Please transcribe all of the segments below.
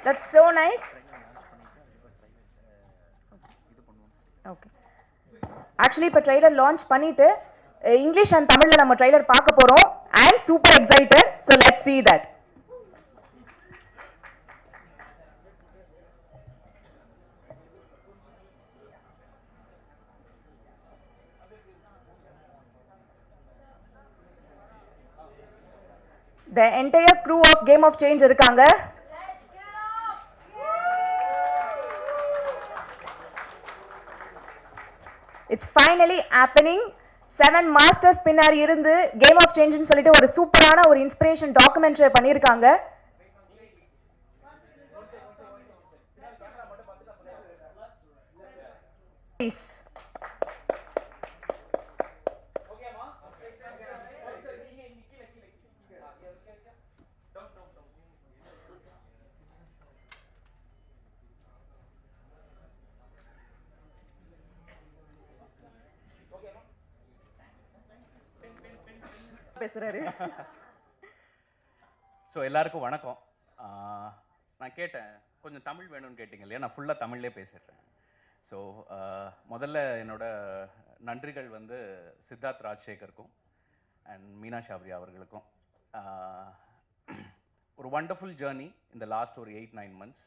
That's so nice. Okay. Actually, இப்போ trailer launch பண்ணிட்டு English and தமிழில் நம்ம ட்ரைலர் பார்க்க போகிறோம். ஐ ஆம் super excited. So let's see that. The entire crew of Game of Change இருக்காங்க. It's finally happening. 7 masters பின்னாடி இருந்து கேம் ஆஃப் சேஞ்சுன்னு சொல்லிட்டு ஒரு சூப்பரான ஒரு இன்ஸ்பிரேஷன் டாக்குமெண்ட்ரி பண்ணியிருக்காங்க. பேசுறாரு. ஸோ எல்லாருக்கும் வணக்கம். நான் கேட்டேன் கொஞ்சம் தமிழ் வேணும்னு கேட்டிங்க இல்லையா, நான் ஃபுல்லாக தமிழ்லேயே பேசிடுறேன். ஸோ முதல்ல என்னோட நன்றிகள் வந்து சித்தார்த் ராஜசேகருக்கும் அண்ட் மீனா ஷாப்ரி அவர்களுக்கும். ஒரு வண்டர்ஃபுல் ஜேர்னி இந்த லாஸ்ட் ஒரு 8-9 months.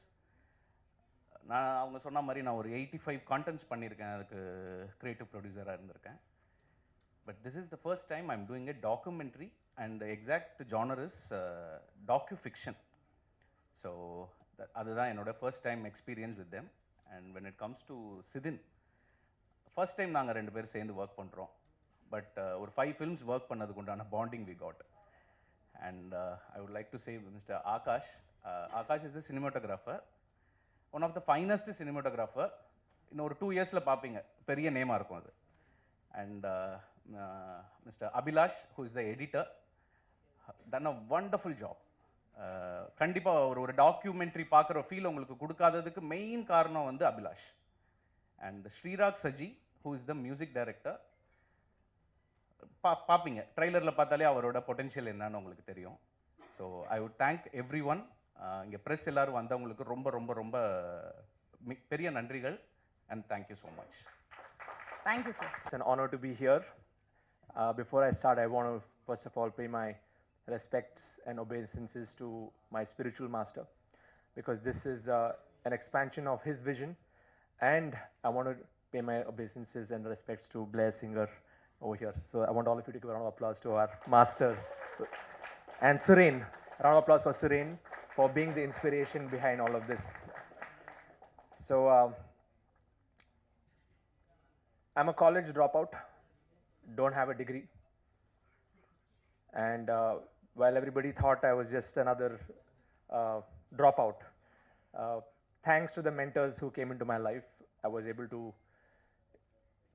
அவங்க சொன்ன மாதிரி நான் ஒரு 85 கான்டென்ட்ஸ் பண்ணியிருக்கேன், அதுக்கு க்ரியேட்டிவ் ப்ரொடியூசராக இருந்திருக்கேன். But this is the first time I'm doing a documentary, and the exact genre is docu-fiction. So அதுதான் என்னோட first time experience with them. And when it comes to Sidin, first time நாங்கள் 2 பேர் சேர்ந்து work பண்ணுறோம். But ஒரு 5 films work பண்ணதுக்கு உண்டான bonding we got. And I would like to say Mr. Akash. Akash is the cinematographer, one of the finest cinematographer. இன்னும் ஒரு 2 yearsல பார்ப்பீங்க, பெரிய நேமாக இருக்கும் அது. And Mr. Abhilash, who is the editor, done a wonderful job. கண்டிப்பாக ஒரு documentary பார்க்குற feel உங்களுக்கு கொடுக்காததுக்கு மெயின் காரணம் வந்து Abhilash. And Sreerag Saji, who is the music director. பார்ப்பீங்க ட்ரைலரில் பார்த்தாலே அவரோட பொட்டென்ஷியல் என்னன்னு உங்களுக்கு தெரியும். So I would thank everyone. இங்கே ப்ரெஸ் எல்லோரும் வந்தவங்களுக்கு ரொம்ப ரொம்ப ரொம்ப பெரிய நன்றிகள். And thank you so much. Thank you, sir. It's an honor to be here. Before I start, I want to first of all pay my respects and obeisances to my spiritual master, because this is an expansion of his vision, and I want to pay my obeisances and respects to Blair Singer over here. So I want all of you to give a round of applause to our master. And Suren, a round of applause for Suren for being the inspiration behind all of this. So I'm a college dropout, don't have a degree, and while everybody thought I was just another dropout, thanks to the mentors who came into my life, I was able to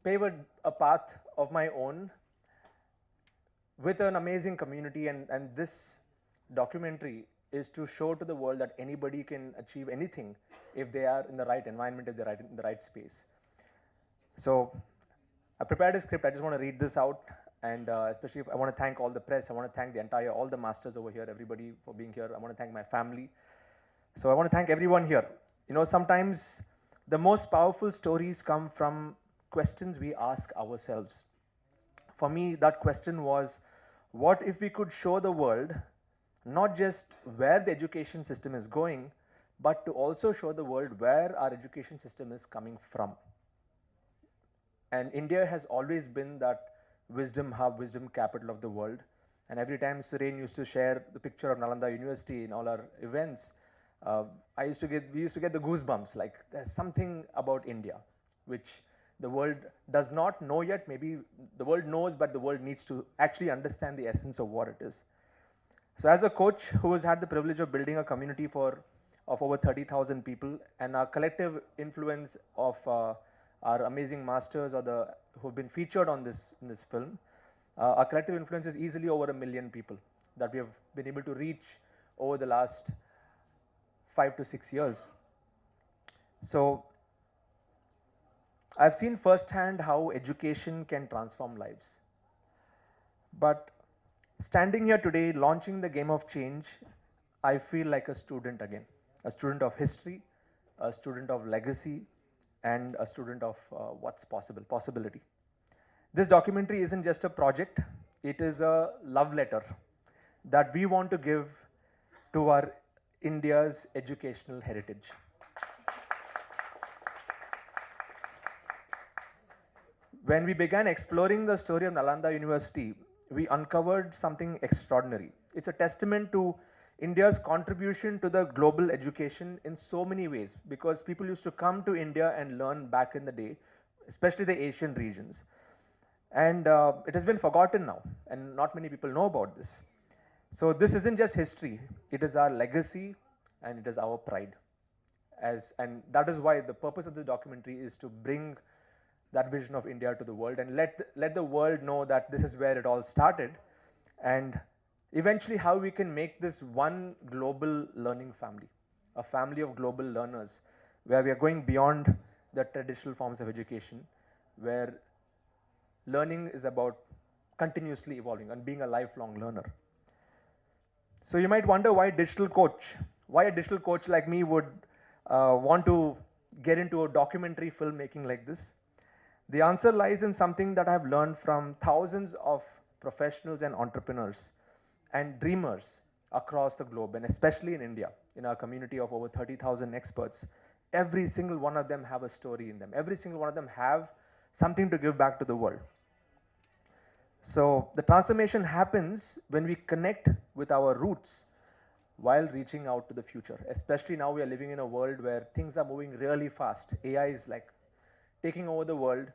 pave a path of my own with an amazing community, and this documentary is to show to the world that anybody can achieve anything if they are in the right environment, if they're in the right space. So I prepared a script. I just want to read this out, and especially I want to thank all the press. I want to thank all the masters over here, everybody for being here. I want to thank my family. So I want to thank everyone here. You know, sometimes the most powerful stories come from questions we ask ourselves. For me, that question was, what if we could show the world not just where the education system is going, but to also show the world where our education system is coming from. And India has always been that wisdom hub, wisdom capital of the world. And every time Suren used to share the picture of Nalanda University in all our events, we used to get the goosebumps, like there's something about India which the world does not know yet. Maybe the world knows, but the world needs to actually understand the essence of what it is. So as a coach who has had the privilege of building a community of over 30,000 people, and our collective influence of our amazing masters who've been featured on in this film, our collective influence is easily over 1 million people that we have been able to reach over the last 5 to 6 years. So I've seen firsthand how education can transform lives. But standing here today, launching the Game of Change, I feel like a student again. a student of history, a student of legacy, and a student of what's possible, possibility. This documentary isn't just a project, it is a love letter that we want to give to our India's educational heritage. When we began exploring the story of Nalanda University, we uncovered something extraordinary. It's a testament to India's contribution to the global education in so many ways, because people used to come to India and learn back in the day, especially the Asian regions. And it has been forgotten now, and not many people know about this. So this isn't just history, it is our legacy and it is our pride. And that is why the purpose of this documentary is to bring that vision of India to the world and let the world know that this is where it all started, and eventually how we can make this one global learning family, a family of global learners, where we are going beyond the traditional forms of education, where learning is about continuously evolving and being a lifelong learner. So you might wonder why a digital coach like me would want to get into a documentary filmmaking like this. The answer lies in something that I have learned from thousands of professionals and entrepreneurs and dreamers across the globe, and especially in India, in our community of over 30,000 experts. Every single one of them have a story in them. Every single one of them have something to give back to the world. So the transformation happens when we connect with our roots while reaching out to the future. Especially now we are living in a world where things are moving really fast. AI is like taking over the world.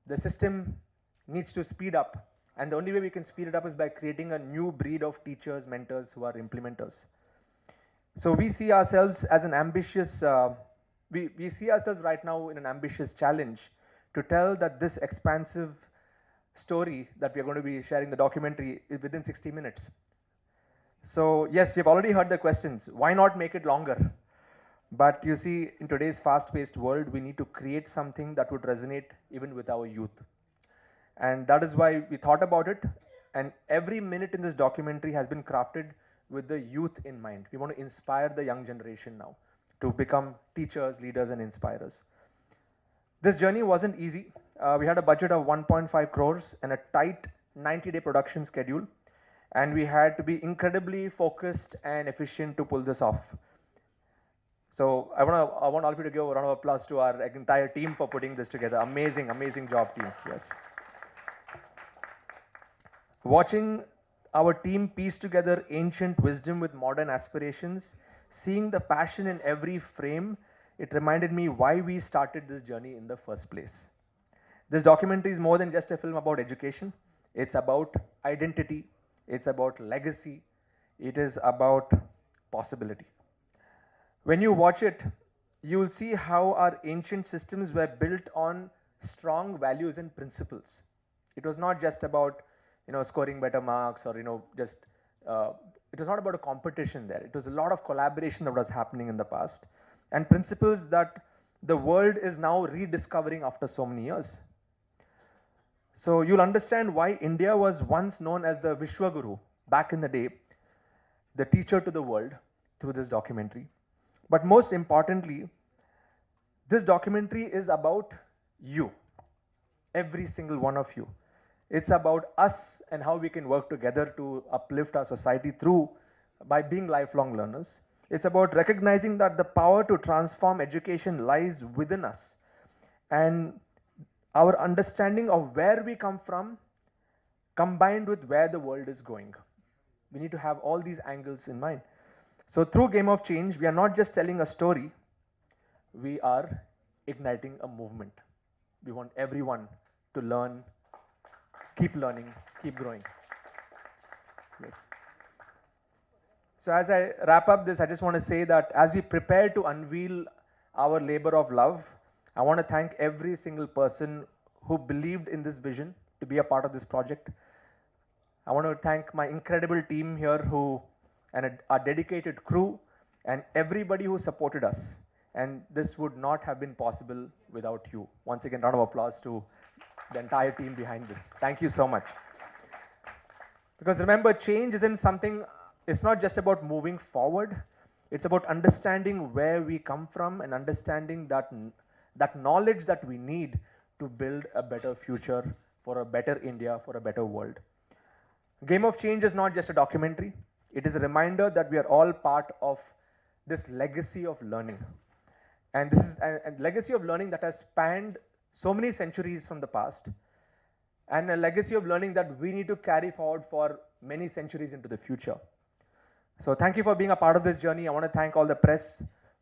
The system needs to speed up, and the only way we can speed it up is by creating a new breed of teachers, mentors who are implementers. So we see ourselves as an ambitious, we see ourselves right now in an ambitious challenge to tell that this expansive story that we are going to be sharing the documentary is within 60 minutes. So yes, we've already heard the questions. Why not make it longer? But you see, in today's fast-paced world, we need to create something that would resonate even with our youth. And that is why we thought about it. And every minute in this documentary has been crafted with the youth in mind. We want to inspire the young generation now to become teachers, leaders, and inspirers. This journey wasn't easy. We had a budget of 1.5 crores and a tight 90-day production schedule. And we had to be incredibly focused and efficient to pull this off. So I want all of you to give a round of applause to our entire team for putting this together. Amazing, amazing job, team. Yes. Watching our team piece together ancient wisdom with modern aspirations, seeing the passion in every frame, it reminded me why we started this journey in the first place. This documentary is more than just a film about education. It's about identity. It's about legacy. It is about possibility. When you watch it, you will see how our ancient systems were built on strong values and principles. It was not just about, scoring better marks or, it was not about a competition there. It was a lot of collaboration that was happening in the past, and principles that the world is now rediscovering after so many years. So you'll understand why India was once known as the Vishwaguru back in the day, the teacher to the world, through this documentary. But most importantly, this documentary is about you, every single one of you. It's about us and how we can work together to uplift our society by being lifelong learners. It's about recognizing that the power to transform education lies within us, and our understanding of where we come from combined with where the world is going. We need to have all these angles in mind. So through Game of Change, we are not just telling a story, we are igniting a movement. We want everyone to learn, keep learning, keep growing. Yes. So as I wrap up this, I just want to say that as we prepare to unveil our labor of love, I want to thank every single person who believed in this vision to be a part of this project. I want to thank my incredible team here and our dedicated crew and everybody who supported us. And this would not have been possible without you. Once again, round of applause to the entire team behind this. Thank you so much. Because remember, change isn't something, it's not just about moving forward, It's about understanding where we come from and understanding that knowledge that we need to build a better future for a better India, for a better world. Game of Change is not just a documentary, it is a reminder that we are all part of this legacy of learning. And this is a legacy of learning that has spanned so many centuries from the past, and a legacy of learning that we need to carry forward for many centuries into the future. So thank you for being a part of this journey. I want to thank all the press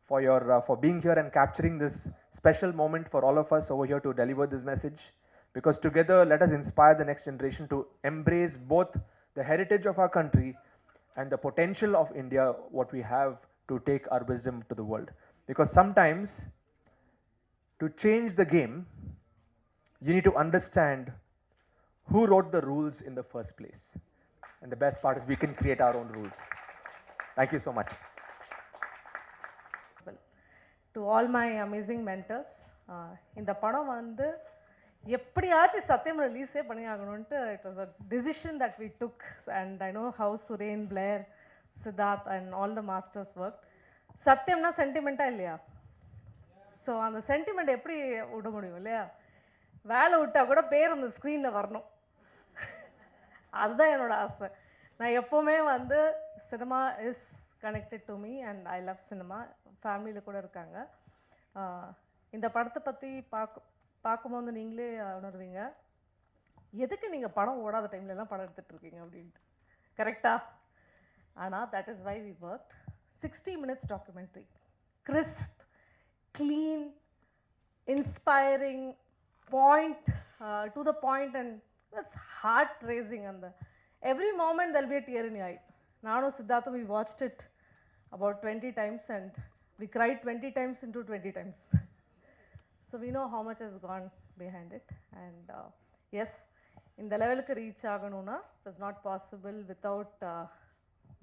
for your for being here and capturing this special moment for all of us over here to deliver this message. Because together, let us inspire the next generation to embrace both the heritage of our country and the potential of India, what we have to take our wisdom to the world. Because sometimes, to change the game, you need to understand who wrote the rules in the first place. And the best part is we can create our own rules. Thank you so much. To all my amazing mentors, இந்த படம் வந்து எப்படியாச்சும் சத்தியம் ரிலீஸே பண்ணி ஆகணும்ட்டு it was a decision that we took and I know how Suren பிளேர் Siddharth and all the masters work. சத்தியம்னா சென்டிமெண்ட்டாக இல்லையா? ஸோ அந்த சென்டிமெண்ட் எப்படி விட முடியும் இல்லையா? வேலை விட்டால் கூட பேர் அந்த ஸ்க்ரீனில் வரணும். அதுதான் என்னோடய ஆசை. நான் எப்போவுமே வந்து cinema is connected to me and I love cinema. ஃபேமிலியில் கூட இருக்காங்க. இந்த படத்தை பற்றி பார்க்கும்போது நீங்களே உணர்வீங்க, எதுக்கு நீங்கள் படம் ஓடாத டைம்லலாம் படம் எடுத்துகிட்ருக்கீங்க அப்படின்ட்டு. கரெக்டாக? ஆனால் that is why we work. 60 minutes documentary, crisp, clean, inspiring, point to the point, and it's heart racing. அந்த every moment there'll be a tear in your eye. நானும் சித்தார்த்தும் we watched it about 20 times and we cried 20 times into 20 times. So we know how much has gone behind it. And yes, in the level ku reach aganuna, it was not possible without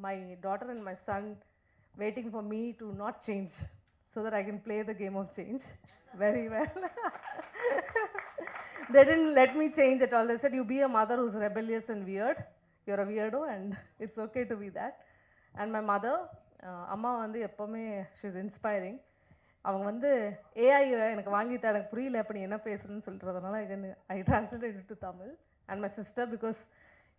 my daughter and my son waiting for me to not change so that I can play the game of change very well. They didn't let me change at all. They said, you be a mother who's rebellious and weird. You're a weirdo and it's okay to be that. And my mother, அம்மா வந்து எப்போவுமே she's inspiring. அவங்க வந்து AI எனக்கு வாங்கிட்டு எனக்கு புரியல அப்போ நீ என்ன பேசுகிறேன்னு சொல்கிறதுனால I translate to Tamil. And my sister, because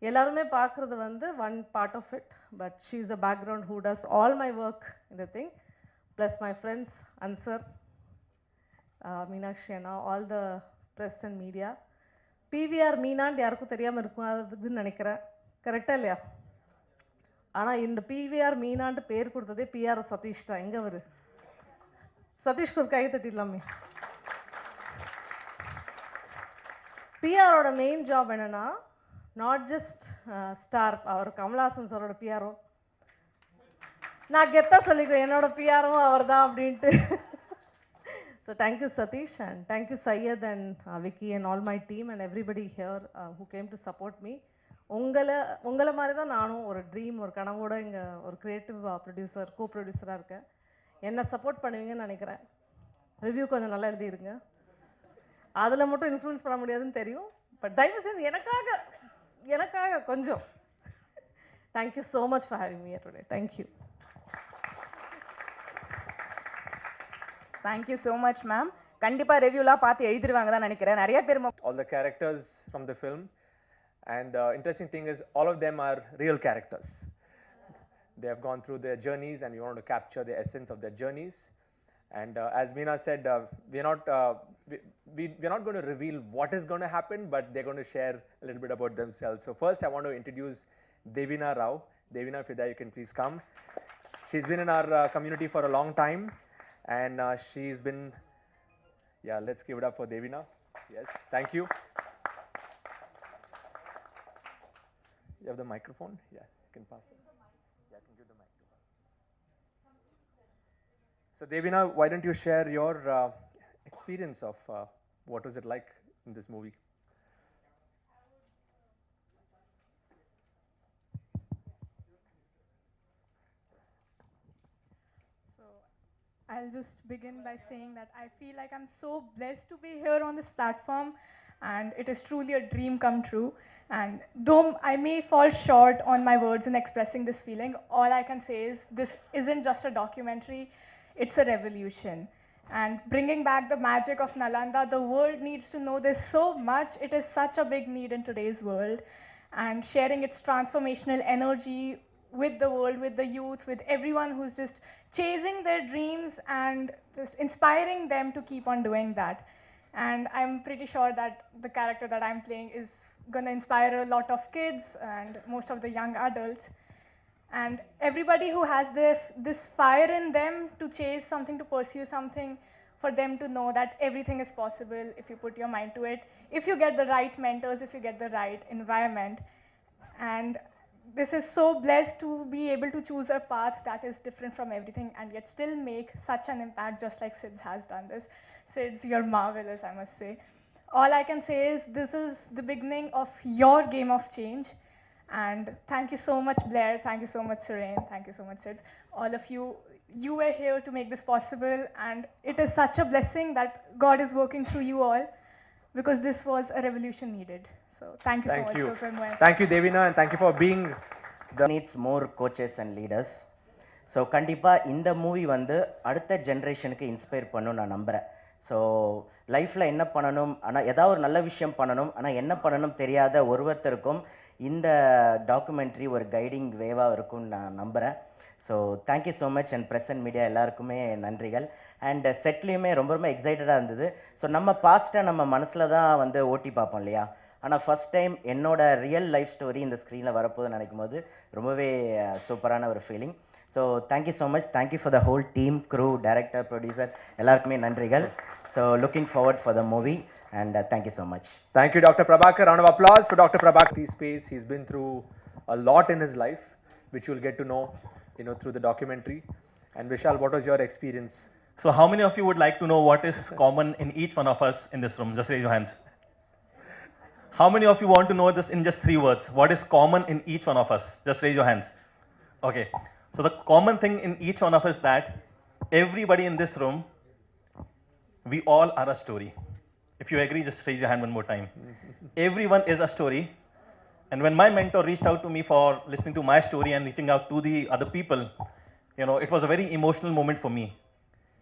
எல்லாருமே பார்க்குறது வந்து one part of it, but she is a background who does all my work in the thing. Plus my friends Ansar, Meenakshi அண்ணா, all the press and media. PVR மீனான்னு யாருக்கும் தெரியாமல் இருக்கும் அதுன்னு நினைக்கிறேன். கரெக்டாக இல்லையா? ஆனால் இந்த பிவிஆர் மீனான்ட்டு பேர் கொடுத்ததே பிஆர் சதீஷ் தான். எங்கே அவர்? சதீஷ்க்கு ஒரு கை தட்டிடலாமே. பிஆரோட மெயின் ஜாப் என்னென்னா, நாட் ஜஸ்ட் ஸ்டார், அவர் கமல்ஹாசன் சாரோட பிஆரோ. நான் கெத்தாக சொல்லிக்கிறேன், என்னோட பிஆரும் அவர் தான் அப்படின்ட்டு. So thank you Satish, and thank you Syed and Vicky and all my team and everybody here who came to support me. உங்களை மாதிரி தான் நானும் ஒரு ட்ரீம், ஒரு கனவோட இங்கே ஒரு க்ரியேட்டிவ் ப்ரொடியூசர், கோ ப்ரொடியூசராக இருக்கேன். என்ன சப்போர்ட் பண்ணுவீங்கன்னு நினைக்கிறேன். ரிவ்யூ கொஞ்சம் நல்லா எழுதிருங்க. அதில் மட்டும் இன்ஃப்ளூயன்ஸ் பண்ண முடியாதுன்னு தெரியும், பட் தயவு செய்து எனக்காக கொஞ்சம். Thank you so much for having me today. Thank you. Thank you so much ma'am. கண்டிப்பாக ரிவ்யூலாம் பார்த்து எழுதிருவாங்க தான் நினைக்கிறேன். நிறைய பேர் all the characters from the film, and the interesting thing is all of them are real characters. They have gone through their journeys and we want to capture the essence of their journeys. And as Meena said, we're not going to reveal what is going to happen, but they're going to share a little bit about themselves. So first I want to introduce Devina Rao. Devina, Fida, you can please come. She's been in our community for a long time, and she's been, yeah, let's give it up for Devina. Yes, thank you. You have the microphone? Yeah, you can pass it. Yeah, I can give the microphone. So Devina, why don't you share your experience of what was it like in this movie? So I'll just begin by saying that I feel like I'm so blessed to be here on this platform, and it is truly a dream come true. And though I may fall short on my words in expressing this feeling, all I can say is this isn't just a documentary, it's a revolution. And bringing back the magic of Nalanda, the world needs to know this so much. It is such a big need in today's world. And sharing its transformational energy with the world, with the youth, with everyone who's just chasing their dreams and just inspiring them to keep on doing that. And I'm pretty sure that the character that I'm playing is going to inspire a lot of kids and most of the young adults. And everybody who has this fire in them to chase something, to pursue something, for them to know that everything is possible if you put your mind to it, if you get the right mentors, if you get the right environment. And this is so blessed to be able to choose a path that is different from everything and yet still make such an impact, just like Sids has done this. Sids, you're marvelous, I must say. All I can say is this is the beginning of your game of change. And thank you so much, Blair. Thank you so much, Suren. Thank you so much, Sids. All of you, you were here to make this possible. And it is such a blessing that God is working through you all, because this was a revolution needed. So thank you so much. Those were my- Thank you, Devina, and thank you for being needs more coaches and leaders. So கண்டிப்பாக இந்த movie வந்து அடுத்த ஜென்ரேஷனுக்கு inspire பண்ணணும் நான் நம்புகிறேன். So லைஃப்பில் என்ன பண்ணணும், ஆனால் ஏதாவது ஒரு நல்ல விஷயம் பண்ணணும், ஆனால் என்ன பண்ணணும் தெரியாத ஒருத்தருக்கும் இந்த டாக்குமெண்ட்ரி ஒரு கைடிங் வேவாக இருக்கும்னு நான் நம்புகிறேன். So thank you so much and press and media எல்லாருக்குமே நன்றிகள். அண்ட் செட்லேயுமே ரொம்ப ரொம்ப எக்ஸைட்டடாக இருந்தது. ஸோ நம்ம பாஸ்ட்டை நம்ம மனசில் தான் வந்து ஓட்டி பார்ப்போம் இல்லையா, ஆனால் ஃபஸ்ட் டைம் என்னோட ரியல் லைஃப் ஸ்டோரி இந்த ஸ்க்ரீனில் வரப்போகுதுன்னு நினைக்கும் போது ரொம்பவே சூப்பரான ஒரு feeling. So thank you so much, thank you for the whole team, crew, director, producer எல்லாருக்குமே நன்றிகள். So looking forward for the movie and thank you so much. Thank you, Dr. Prabhakar. Round of applause for Dr. Prabhakar. Space. He's been through a lot in his life, which you'll get to know, through the documentary. And Vishal, what was your experience? So how many of you would like to know what is common in each one of us in this room? Just raise your hands. How many of you want to know this in just 3 words? What is common in each one of us? Just raise your hands. Okay. So the common thing in each one of us is that everybody in this room, we all are a story. If you agree, just raise your hand one more time. Everyone is a story. And when my mentor reached out to me for listening to my story and reaching out to the other people, it was a very emotional moment for me.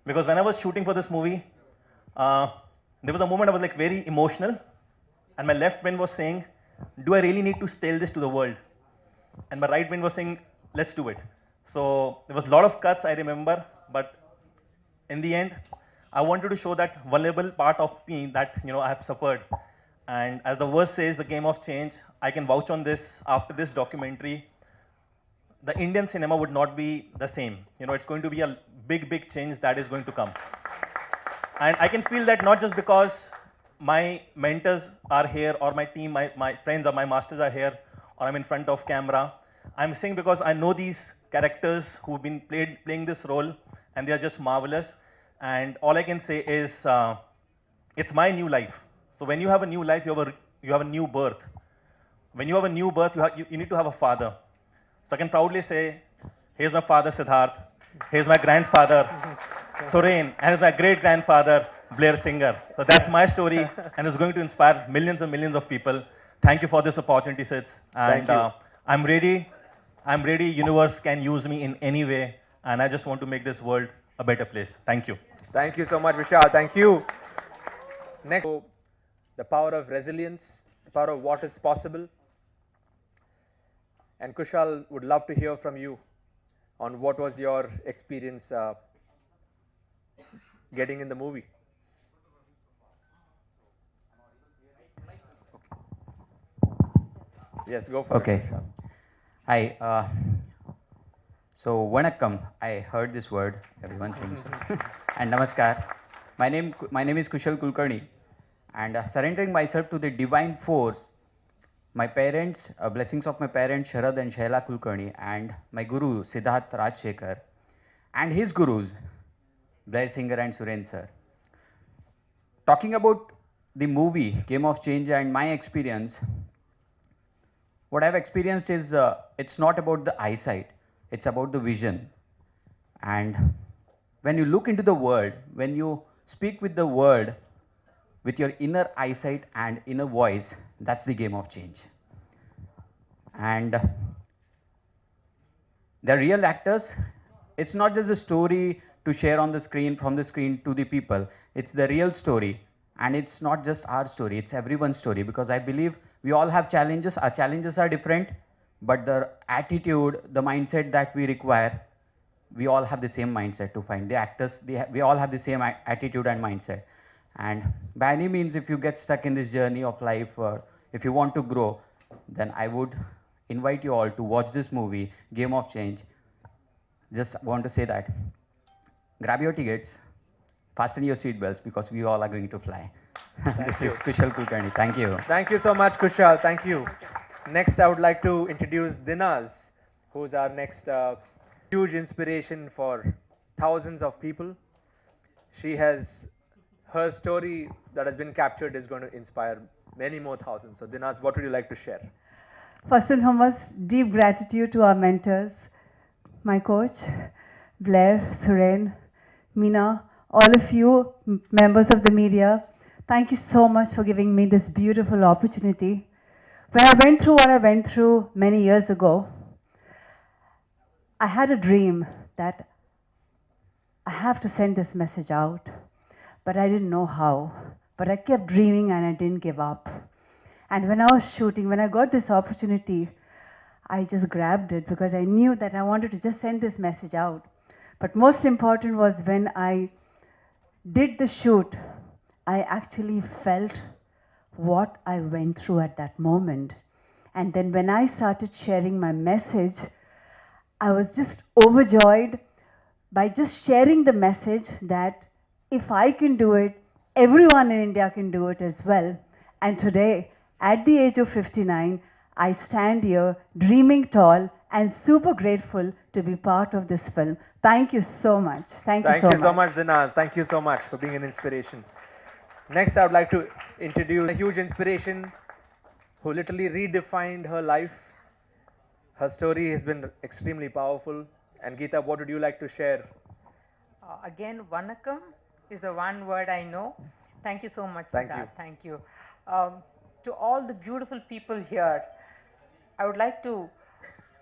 Because when I was shooting for this movie, there was a moment I was like very emotional. And my left brain was saying, do I really need to tell this to the world? And my right brain was saying, let's do it. So there was a lot of cuts, I remember. But in the end, I wanted to show that vulnerable part of me that I have suffered. And as the verse says, the game of change, I can vouch on this. After this documentary, the Indian cinema would not be the same. It's going to be a big change that is going to come. And I can feel that not just because my mentors are here, or my team, my friends or my masters are here, or I'm in front of camera. I'm saying because I know these characters who've been playing this role, and they are just marvelous. And all I can say is, it's my new life. So when you have a new life, you have a new birth. When you have a new birth, you need to have a father. So I can proudly say, here's my father Siddharth, here's my grandfather Suren, and here's my great-grandfather Blair Singer. So that's my story, and it's going to inspire millions and millions of people. Thank you for this opportunity, Sids. And I'm ready. Universe can use me in any way, and I just want to make this world a better place. Thank you. Thank you so much, Vishal. Thank you. Next, the power of resilience, the power of what is possible. And Kushal, would love to hear from you on what was your experience getting in the movie. Yes, go for Okay. it, Vishal. Hi. So, Vanakkam. I heard this word. Everyone saying so. And Namaskar. My name is Kushal Kulkarni. And surrendering myself to the divine force, my parents, blessings of my parents Sharad and Shaila Kulkarni, and my guru Siddharth Rajshekar, and his gurus Blair Singer and Suren sir. Talking about the movie Game of Change and my experience, what I've experienced is it's not about the eyesight, it's about the vision. And when you look into the world, when you speak with the word, with your inner eyesight and inner voice, that's the game of change. And they're real actors. It's not just a story to share on the screen, from the screen to the people. It's the real story. And it's not just our story, it's everyone's story, because I believe we all have challenges. Our challenges are different, but the attitude, the mindset that we require, we all have the same mindset to find. The actors, we all have the same attitude and mindset. And by any means, if you get stuck in this journey of life, or if you want to grow, then I would invite you all to watch this movie, Game of Change. Just want to say that. Grab your tickets, fasten your seatbelts, because we all are going to fly. This is Kushal Kulkarni. Thank you. Thank you so much, Kushal. Thank you. Next, I would like to introduce Dinaz, who's our next huge inspiration for thousands of people. She has her story that has been captured is going to inspire many more thousands. So, Dinaz, what would you like to share? First and foremost, deep gratitude to our mentors, my coach, Blair, Suren, Meena, all of you members of the media. Thank you so much for giving me this beautiful opportunity. When I went through what I went through many years ago, I had a dream that I have to send this message out, but I didn't know how. But I kept dreaming and I didn't give up. And when I was shooting, when I got this opportunity, I just grabbed it because I knew that I wanted to just send this message out. But most important was when I did the shoot, I actually felt what I went through at that moment. And then when I started sharing my message, I was just overjoyed by just sharing the message that if I can do it, everyone in India can do it as well. And today, at the age of 59, I stand here dreaming tall and super grateful to be part of this film. Thank you so much. Thank you so much. Dinaz. Thank you so much for being an inspiration. Next, I would like to introduce a huge inspiration who literally redefined her life. Her story has been extremely powerful. And Geeta, what would you like to share? Again, Vanakkam is the one word I know. Thank you so much, Thank Siddharth. you. Thank you. To all the beautiful people here, I would like to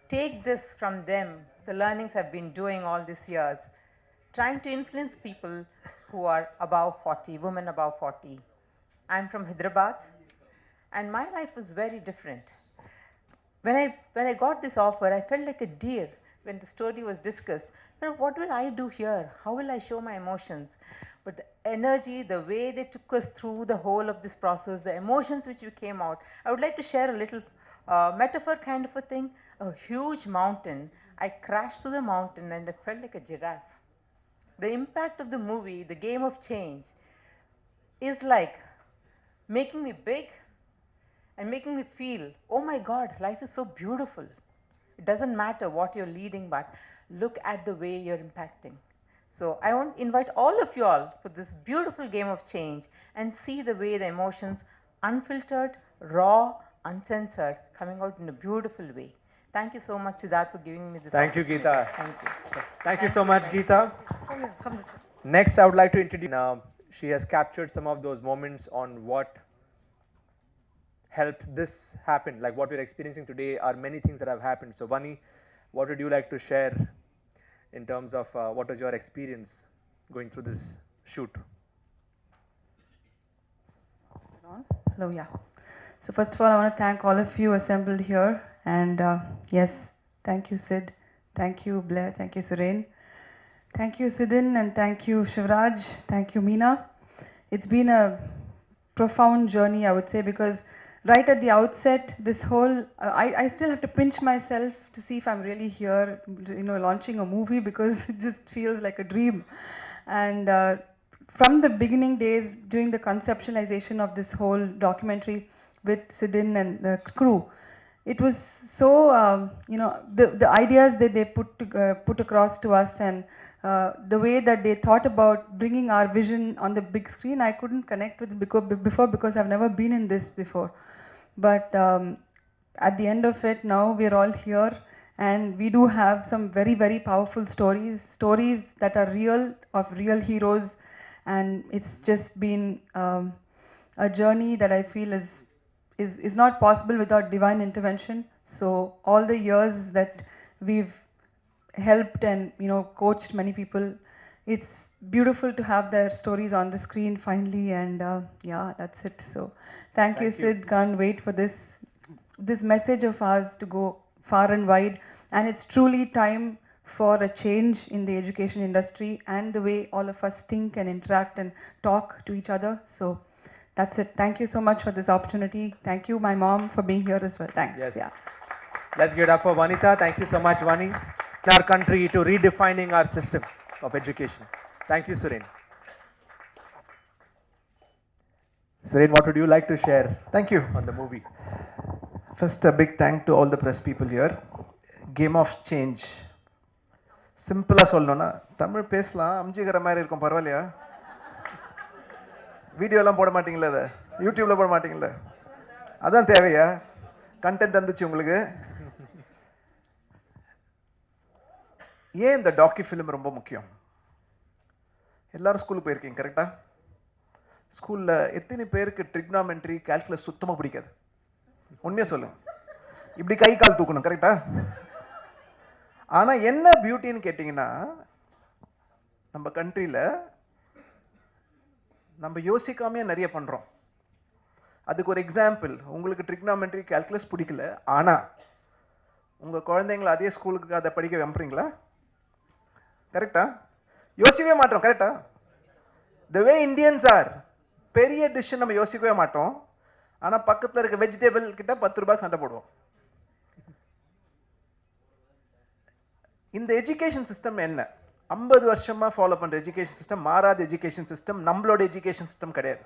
take this from them, the learnings I've been doing all these years, trying to influence people who are above 40, women above 40. I'm from Hyderabad, and my life was very different. When I got this offer, I felt like a deer when the story was discussed. But what will I do here? How will I show my emotions? But the energy, the way they took us through the whole of this process, the emotions which came out, I would like to share a little metaphor kind of a thing. A huge mountain. I crashed to the mountain and I felt like a giraffe. The impact of the movie, the game of change, is like making me big and making me feel, oh my God, life is so beautiful. It doesn't matter what you're leading, but look at the way you're impacting. So I want to invite all of you all for this beautiful game of change and see the way the emotions, unfiltered, raw, uncensored, coming out in a beautiful way. Thank you so much, Siddharth, for giving me this opportunity. Thank you, Geeta. Thank you. Thank you so much, Geeta. Come this way. Next, I would like to introduce. She has captured some of those moments on what helped this happen. Like what we're experiencing today are many things that have happened. So, Vani, what would you like to share in terms of what was your experience going through this shoot? Hello, yeah. So first of all, I want to thank all of you assembled here. And yes, thank you, Sid. Thank you, Blair. Thank you, Suren. Thank you, Sidin. And thank you, Shivraj. Thank you, Meena. It's been a profound journey, I would say, because right at the outset, this whole, I still have to pinch myself to see if I'm really here, launching a movie, because it just feels like a dream. And from the beginning days, during the conceptualization of this whole documentary with Sidin and the crew, it was so, the ideas that they put across to us, and the way that they thought about bringing our vision on the big screen, I couldn't connect with before because I've never been in this before. But at the end of it, now we're all here, and we do have some very, very powerful stories that are real, of real heroes, and it's just been a journey that I feel is not possible without divine intervention. So all the years that we've helped and coached many people, it's beautiful to have their stories on the screen finally. And yeah, that's it. So thank you, Sid. Can't wait for this message of ours to go far and wide. And it's truly time for a change in the education industry and the way all of us think and interact and talk to each other. So that's it. Thank you so much for this opportunity. Thank you, my mom, for being here as well. Thanks. Yes. Yeah. Let's give it up for Vanita. Thank you so much, Vani. In our country to redefining our system of education. Thank you, Suren. Suren, what would you like to share? Thank you. On the movie. First, a big thank to all the press people here. Game of change. சிம்பிளாக சொல்லணும்னா தமிழ் பேசலாம் அம்ஜிக்கிற மாதிரி இருக்கும் பரவாயில்லையா? வீடியோலாம் போட மாட்டீங்களா? அதை யூடியூப்ல போட மாட்டீங்களா? அதான் தேவையா? கண்டென்ட் வந்துச்சு உங்களுக்கு? ஏன் இந்த டாக்கி ஃபிலிம் ரொம்ப முக்கியம்? எல்லாரும் ஸ்கூலுக்கு போயிருக்கீங்க கரெக்டா? ஸ்கூலில் எத்தனை பேருக்கு ட்ரிக்னாமெண்ட்ரி கால்குலஸ் சுத்தமாக பிடிக்காது? உண்மையாக சொல்லுங்க. இப்படி கை கால் தூக்கணும் கரெக்டா? ஆனால் என்ன பியூட்டின்னு கேட்டிங்கன்னா நம்ம கண்ட்ரியில் நம்ம யோசிக்காமே நிறைய பண்ணுறோம். அதுக்கு ஒரு எக்ஸாம்பிள், உங்களுக்கு ட்ரிக்னாமெண்ட்ரி கால்குலஸ் பிடிக்கல, ஆனால் உங்கள் குழந்தைங்கள அதே ஸ்கூலுக்கு அதை படிக்க வைப்பீங்களா? கரெக்டா? யோசிக்கவே மாட்டோம் கரெக்டா? த வே இண்டியன்ஸ் ஆர், பெரிய டிஷ்ஷன் நம்ம யோசிக்கவே மாட்டோம், ஆனால் பக்கத்தில் இருக்க வெஜிடபிள் கிட்ட 10 ரூபாய் சண்டை போடுவோம். இந்த எஜுகேஷன் சிஸ்டம் என்ன? 50 வருஷமாக ஃபாலோ பண்ணுற எஜுகேஷன் சிஸ்டம், மாறாத எஜுகேஷன் சிஸ்டம், நம்மளோட எஜுகேஷன் சிஸ்டம் கிடையாது.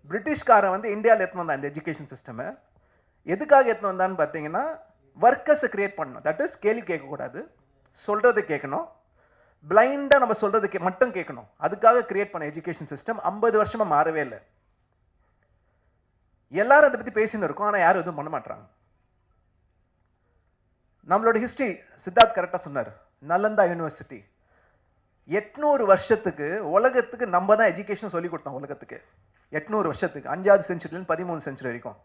பிரிட்டிஷ்காரன் வந்து இந்தியாவில் எடுத்துன்னு வந்தான் இந்த எஜுகேஷன் சிஸ்டமை. எதுக்காக எடுத்துன்னு வந்தான்னு பார்த்தீங்கன்னா, ஒர்க்கர்ஸை கிரியேட் பண்ணணும். தட் இஸ் கேள்வி கேட்கக்கூடாது, சொல்கிறது கேட்கணும், பிளைண்டாக நம்ம சொல்கிறது மட்டும் கேட்கணும். அதுக்காக கிரியேட் பண்ண எஜுகேஷன் சிஸ்டம் 50 வருஷமாக மாறவே இல்லை. எல்லாரும் அதை பற்றி பேசின்னு இருக்கோம், ஆனால் யாரும் எதுவும் பண்ண மாட்டாங்க. நம்மளோட ஹிஸ்ட்ரி சித்தார்த் கரெக்டாக சொன்னார். நலந்தா யூனிவர்சிட்டி 800 வருஷத்துக்கு உலகத்துக்கு நம்ம தான் எஜுகேஷன் சொல்லி கொடுத்தோம். உலகத்துக்கு 800 வருஷத்துக்கு, 5வது செஞ்சுரியிலேருந்து 13 செஞ்சுரி வரைக்கும்.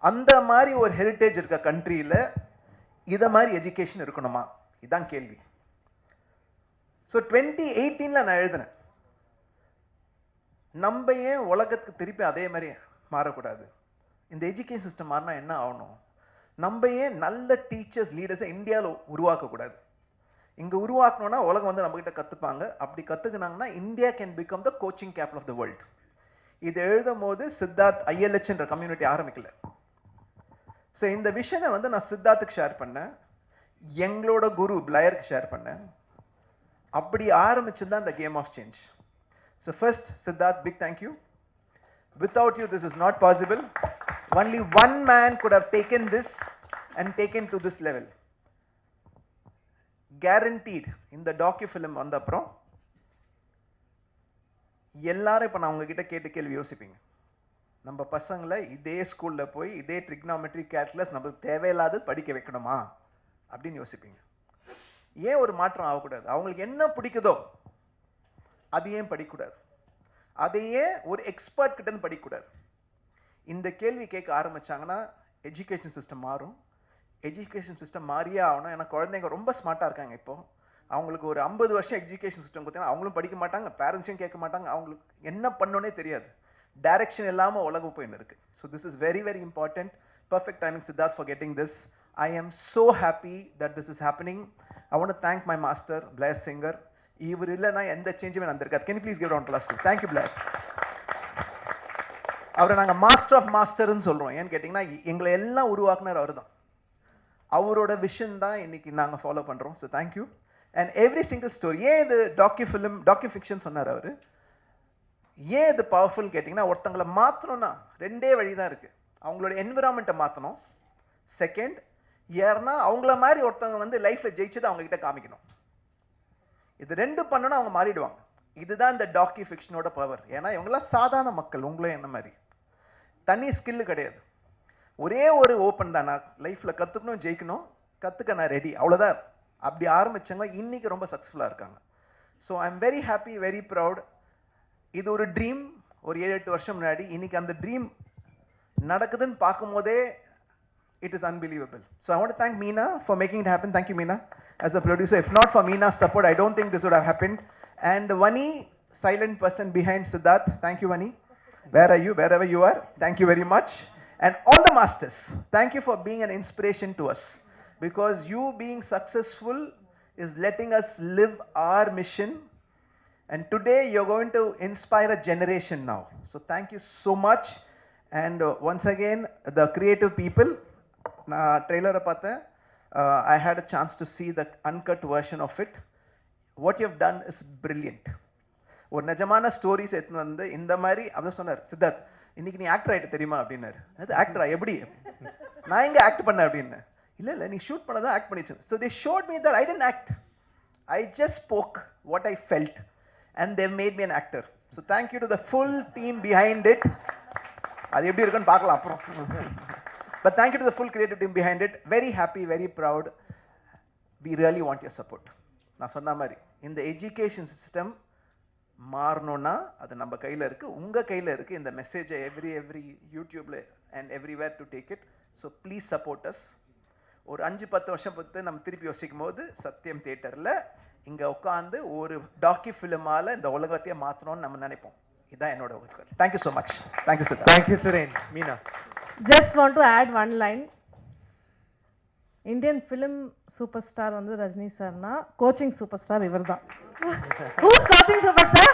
அந்த மாதிரி ஒரு ஹெரிட்டேஜ் இருக்க கண்ட்ரியில் இதை மாதிரி எஜுகேஷன் இருக்கணுமா? இதுதான் கேள்வி. ஸோ 2018 நான் எழுதினேன், நம்ம ஏன் உலகத்துக்கு திருப்பி அதே மாதிரி மாறக்கூடாது? இந்த எஜுகேஷன் சிஸ்டம் மாறினா என்ன ஆகணும்? நம்ம ஏன் நல்ல டீச்சர்ஸ் லீடர்ஸை இந்தியாவில் உருவாக்கக்கூடாது? இங்கே உருவாக்கணும்னா உலகம் வந்து நம்மகிட்ட கற்றுப்பாங்க. அப்படி கற்றுக்கினாங்கன்னா India can become the coaching capital of the world. இது எழுதும் போது சித்தார்த் ILHன்ற கம்யூனிட்டி ஆரம்பிக்கல. ஸோ இந்த விஷனை வந்து நான் சித்தார்த்துக்கு ஷேர் பண்ணேன், எங்களோட குரு பிளேயருக்கு ஷேர் பண்ணேன். அப்படி ஆரம்பிச்சு தான் இந்த game of change. So first Siddharth, big thank you. Without you, this is not possible. Only one man could have taken this and taken to this level. Guaranteed. இந்த டாக்யூ ஃபிலிம் வந்த அப்புறம் எல்லாரும் இப்போ நான் உங்ககிட்ட கேட்ட கேள்வி யோசிப்பீங்க. நம்ம பசங்களை இதே ஸ்கூலில் போய் இதே ட்ரிக்னாமெட்ரி கால்குலஸ் நம்மளுக்கு தேவையில்லாத படிக்க வைக்கணுமா அப்படின்னு யோசிப்பீங்க. ஏன் ஒரு மாற்றம் ஆகக்கூடாது? அவங்களுக்கு என்ன பிடிக்குதோ அது ஏன் படிக்கக்கூடாது? அதையே ஒரு எக்ஸ்பர்ட் கிட்டேருந்து படிக்கக்கூடாது? இந்த கேள்வி கேட்க ஆரம்பித்தாங்கன்னா எஜுகேஷன் சிஸ்டம் மாறும். எஜுகேஷன் சிஸ்டம் மாறியே ஆகணும். ஏன்னா குழந்தைங்க ரொம்ப ஸ்மார்ட்டாக இருக்காங்க. இப்போது அவங்களுக்கு ஒரு 50 வருஷம் எஜுகேஷன் சிஸ்டம் கொடுத்தீங்கன்னா அவங்களும் படிக்க மாட்டாங்க, பேரண்ட்ஸையும் கேட்க மாட்டாங்க, அவங்களுக்கு என்ன பண்ணோன்னே தெரியாது, டைரக்ஷன் இல்லாமல் உலகம் போயின்னு இருக்குது. So this is very very important. Perfect timing Siddharth for getting this. I am so happy that this is happening. I want to thank my master, Blair Singer. இவர் இல்லைனா எந்த சேஞ்சுமே நடந்திருக்காது. Can you please give round applause to? Thank you, Blair. அவரை நாங்கள் master of மாஸ்டர்ன்னு சொல்கிறோம். ஏன்னு கேட்டிங்கன்னா எங்களை எல்லாம் உருவாக்குனர் அவர் தான். அவரோட விஷன் தான் இன்னைக்கு நாங்கள் ஃபாலோ பண்ணுறோம். So thank you. And every single story. ஏன் இது டாக்யூ ஃபிக்ஷன் சொன்னார் அவர்? ஏன் இது பவர்ஃபுல் கேட்டிங்கன்னா, ஒருத்தங்களை மாற்றணும்னா 2 வழி தான் இருக்குது. அவங்களோட என்விரான்மெண்ட்டை மாற்றணும். செகண்ட், யாருன்னா அவங்கள மாதிரி ஒருத்தவங்க வந்து லைஃப்பில் ஜெயிச்சதை அவங்ககிட்ட காமிக்கணும். இது 2 பண்ணோன்னா அவங்க மாறிடுவாங்க. இதுதான் இந்த டாக்யூ ஃபிக்ஷனோட பவர். ஏன்னா இவங்களாம் சாதாரண மக்கள், உங்களும் என்ன மாதிரி. தனி ஸ்கில்லு கிடையாது. ஒரே ஒரு ஓப்பன் தான், நான் லைஃப்பில் கற்றுக்கணும், ஜெயிக்கணும், கற்றுக்க நான் ரெடி, அவ்வளோதான். அப்படி ஆரம்பித்தவங்க இன்றைக்கி ரொம்ப சக்ஸஸ்ஃபுல்லாக இருக்காங்க. So I am very happy, very proud. இது ஒரு ட்ரீம், ஒரு 7-8 வருஷம் முன்னாடி. இன்னைக்கு அந்த ட்ரீம் நடக்குதுன்னு பார்க்கும்போதே it is unbelievable. So I want to thank Meena for making it happen. Thank you, Meena, as a producer. If not for Meena's support, I don't think this would have happened. And Vani, silent person behind Siddharth. Thank you, Vani. Where are you? Wherever you are. Thank you very much. And all the masters, thank you for being an inspiration to us. Because you being successful is letting us live our mission. And today you're going to inspire a generation now. So thank you so much. And once again, the creative people, நான் ட்ரெய்லரை பார்த்தேன். I had a chance to see the uncut version of it. What you have done is brilliant. ஒரு நிஜமான stories எடுத்துன்னு வந்து இந்த மாதிரி அவர் சொன்னார், சித்தார்த் இன்னைக்கு நீ ஆக்டர் ஆகிட்டு தெரியுமா அப்படின்னாரு. அது ஆக்டரா எப்படி? நான் எங்கே ஆக்ட் பண்ணேன் அப்படின்னு. இல்லை நீ ஷூட் பண்ணதான் ஆக்ட் பண்ணிச்சு. So they showed me that I didn't act. I just spoke what I felt and Dev made me an actor. So thank you to the full team behind it. அது எப்படி இருக்குன்னு பார்க்கலாம் அப்புறம். But thank you to the full creative team behind it. Very happy, very proud. We really want your support. நான் சொன்ன மாதிரி இந்த education system மாறணும்னா அது நம்ம கையில் இருக்குது, உங்கள் கையில் இருக்குது. இந்த மெசேஜை எவ்ரி யூடியூப்ல and everywhere to take it. So please support us. ஒரு 5-10 வருஷம் பார்த்து நம்ம திருப்பி யோசிக்கும் போது சத்யம் தியேட்டரில் இங்கே உட்காந்து ஒரு டாக்கி ஃபிலிமால் இந்த உலகத்தையே மாற்றணும்னு நம்ம நினைப்போம். இதுதான் என்னோட ஒரு. Thank you so much. Thank you sir. Thank you Suren. Meena, just want to add one line. Indian film superstar வந்து ரஜினி சார்னா கோச்சிங் சூப்பர் ஸ்டார் இவர் தான். Who's coaching superstar?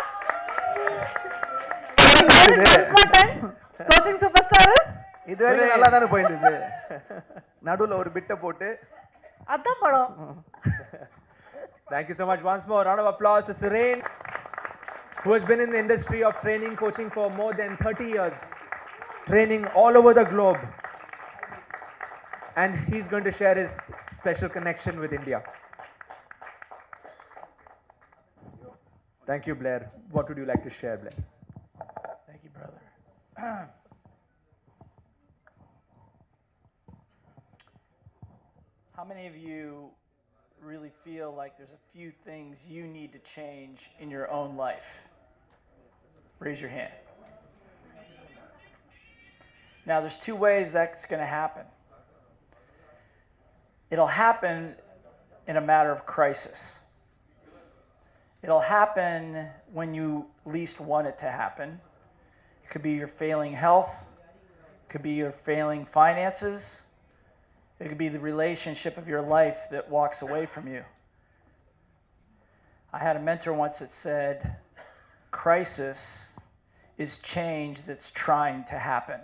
Coaching superstar is இது வரைக்கும் நல்லா தானே போயிருந்தது. நடுவில் ஒரு பிட்டை போட்டு அதான் படம். Thank you so much. Once more, round of applause to Suren, who has been in the industry of training, coaching for more than 30 years. Training all over the globe, and he's going to share his special connection with India. Thank you, Blair. What would you like to share, Blair? Thank you, brother. How many of you really feel like there's a few things you need to change in your own life? Raise your hand. Now, there's two ways that's going to happen. It'll happen in a matter of crisis. It'll happen when you least want it to happen. It could be your failing health. It could be your failing finances. It could be the relationship of your life that walks away from you. I had a mentor once that said, crisis is change that's trying to happen.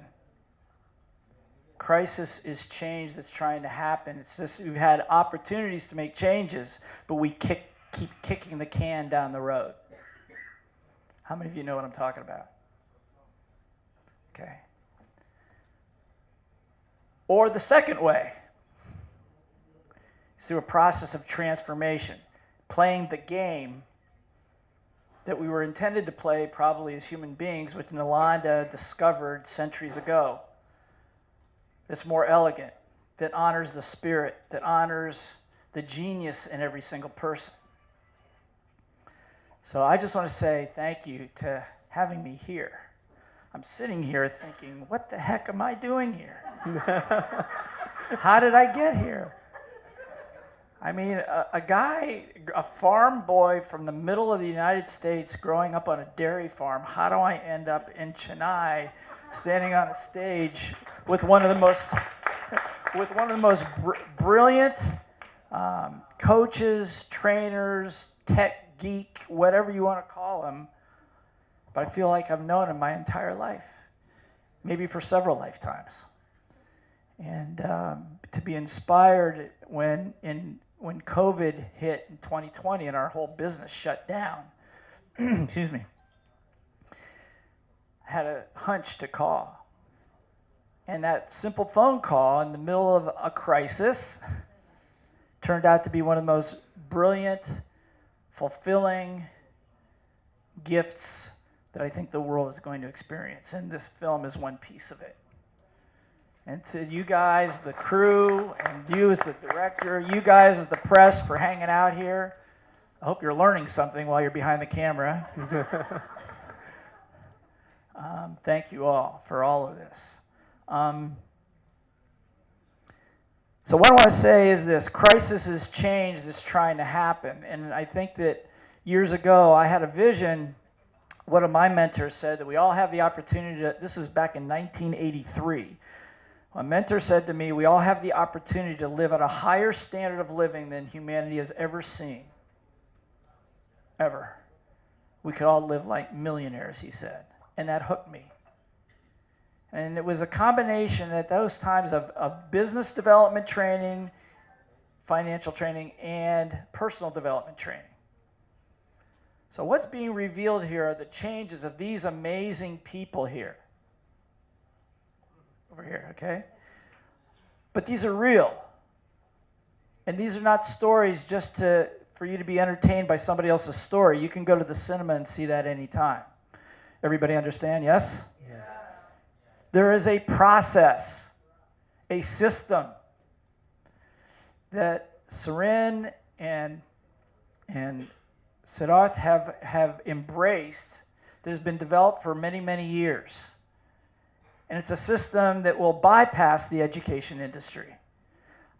Crisis is change that's trying to happen. It's just we've had opportunities to make changes, but we keep kicking the can down the road. How many of you know what I'm talking about? Okay. Or the second way is through a process of transformation, playing the game that we were intended to play probably as human beings, which Nalanda discovered centuries ago. That's more elegant, that honors the spirit, that honors the genius in every single person. So I just want to say thank you to having me here. I'm sitting here thinking, what the heck am I doing here? How did I get here? I mean, a guy, a farm boy from the middle of the United States growing up on a dairy farm, how do I end up in Chennai standing on a stage with one of the most brilliant coaches, trainers, tech geek, whatever you want to call him, but I feel like I've known him my entire life, maybe for several lifetimes. And to be inspired when COVID hit in 2020 and our whole business shut down, excuse me, I had a hunch to call. And that simple phone call in the middle of a crisis turned out to be one of the most brilliant, fulfilling gifts that I think the world is going to experience. And this film is one piece of it. And to you guys, the crew, and you as the director, you guys as the press for hanging out here. I hope you're learning something while you're behind the camera. Thank you all for all of this. So what I want to say is this: crisis is change that's trying to happen. And I think that years ago I had a vision. One of my mentors said that we all have the opportunity to, this is back in 1983. My mentor said to me, we all have the opportunity to live at a higher standard of living than humanity has ever seen. Ever. We could all live like millionaires, he said. And that hooked me. And it was a combination at those times of business development training, financial training, and personal development training. So what's being revealed here are the changes of these amazing people here. Over here, okay? But these are real. And these are not stories just for you to be entertained by somebody else's story. You can go to the cinema and see that anytime. Everybody understand, yes? Yes. There is a process, a system that Suren and Siddharth have embraced that has been developed for many, many years. And it's a system that will bypass the education industry.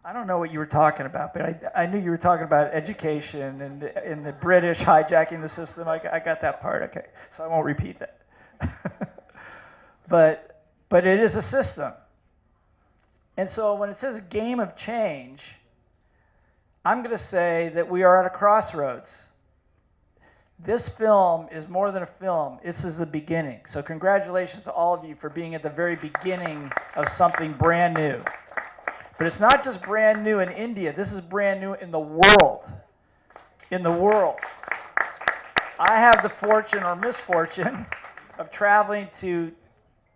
I don't know what you were talking about, but I knew you were talking about education and the British hijacking the system. I got that part, okay. So I won't repeat that. But it is a system. And so when it says a game of change, I'm going to say that we are at a crossroads. This film is more than a film. This is the beginning. So congratulations to all of you for being at the very beginning of something brand new. But it's not just brand new in India. This is brand new in the world. In the world. I have the fortune or misfortune of traveling to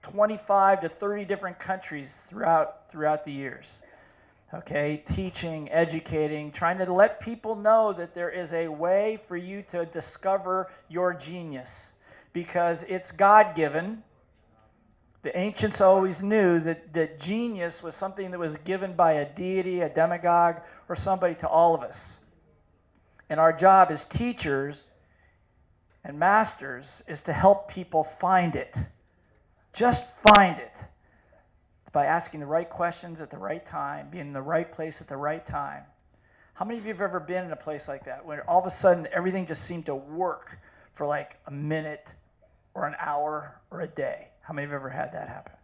25 to 30 different countries throughout the years. Okay, teaching, educating, trying to let people know that there is a way for you to discover your genius because it's God-given. The ancients always knew that genius was something that was given by a deity, a demagogue, or somebody to all of us. And our job as teachers and masters is to help people find it. Just find it. By asking the right questions at the right time, being in the right place at the right time. How many of you have ever been in a place like that where all of a sudden everything just seemed to work for like a minute or an hour or a day? How many have ever had that happen?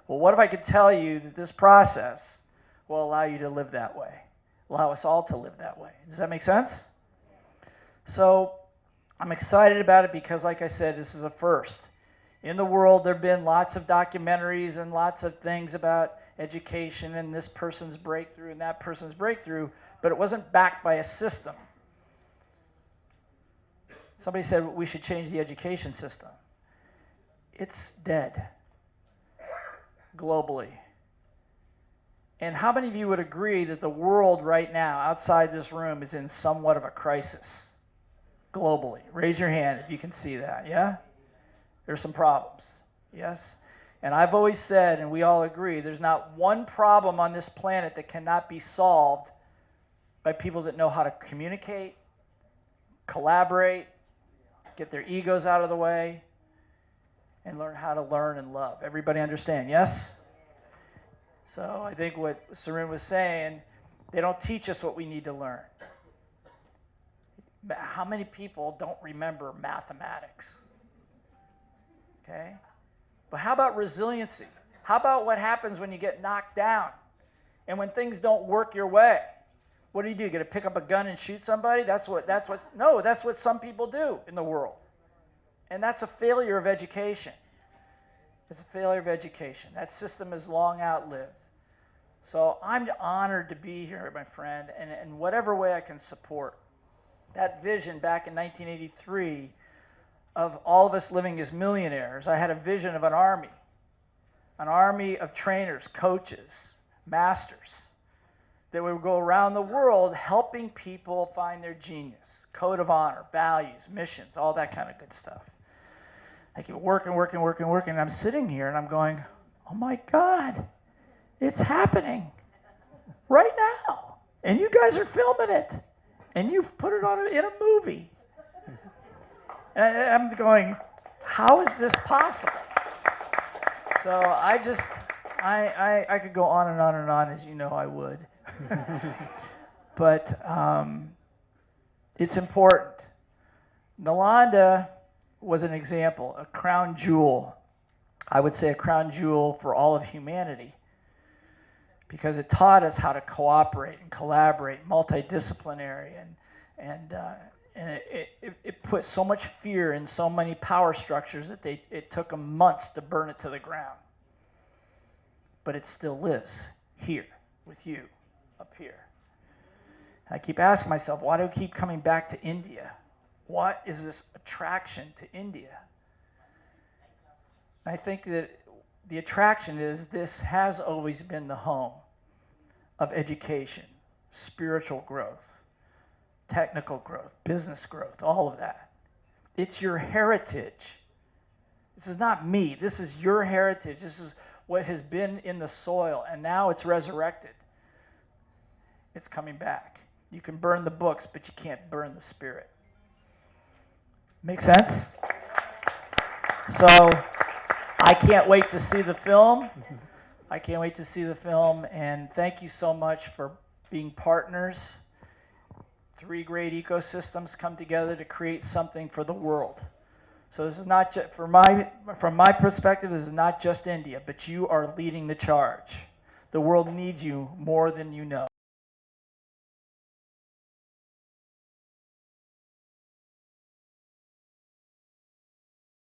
Well, what if I could tell you that this process will allow you to live that way? Allow us all to live that way. Does that make sense? So I'm excited about it because, like I said, this is a first. In the world, there have been lots of documentaries and lots of things about education and this person's breakthrough and that person's breakthrough, but it wasn't backed by a system. Somebody said we should change the education system. It's dead globally. And how many of you would agree that the world right now, outside this room, is in somewhat of a crisis globally? Raise your hand if you can see that, yeah? There's some problems, yes? And I've always said, and we all agree, there's not one problem on this planet that cannot be solved by people that know how to communicate, collaborate, get their egos out of the way, and learn how to learn and love. Everybody understand, yes? So I think what Suren was saying, they don't teach us what we need to learn. How many people don't remember mathematics? Okay? But how about resiliency? How about what happens when you get knocked down and when things don't work your way? What do? You got to pick up a gun and shoot somebody? That's what some people do in the world. And that's a failure of education. It's a failure of education. That system is long outlived. So I'm honored to be here, my friend, and in whatever way I can support. That vision back in 1983 of all of us living as millionaires, I had a vision of an army of trainers, coaches, masters, that would go around the world helping people find their genius, code of honor, values, missions, all that kind of good stuff. I keep working, and I'm sitting here and I'm going, oh my God, it's happening right now. And you guys are filming it. And you've put it on in a movie. And I'm going, how is this possible? So I could go on and on and on, as you know I would. But it's important. Nalanda was an example, a crown jewel. I would say a crown jewel for all of humanity, because it taught us how to cooperate and collaborate, multidisciplinary, and it put so much fear in so many power structures that it took them months to burn it to the ground. But it still lives here with you, up here. I keep asking myself, why do I keep coming back to India? What is this attraction to India? I think that the attraction is this has always been the home of education, spiritual growth, technical growth, business growth, all of that. It's your heritage. This is not me. This is your heritage. This is what has been in the soil, and now it's resurrected. It's coming back. You can burn the books, but you can't burn the spirit. Make sense? So I can't wait to see the film. I can't wait to see the film, and thank you so much for being partners. 3 great ecosystems come together to create something for the world. So this is not just, from my perspective, this is not just India, but you are leading the charge. The world needs you more than you know.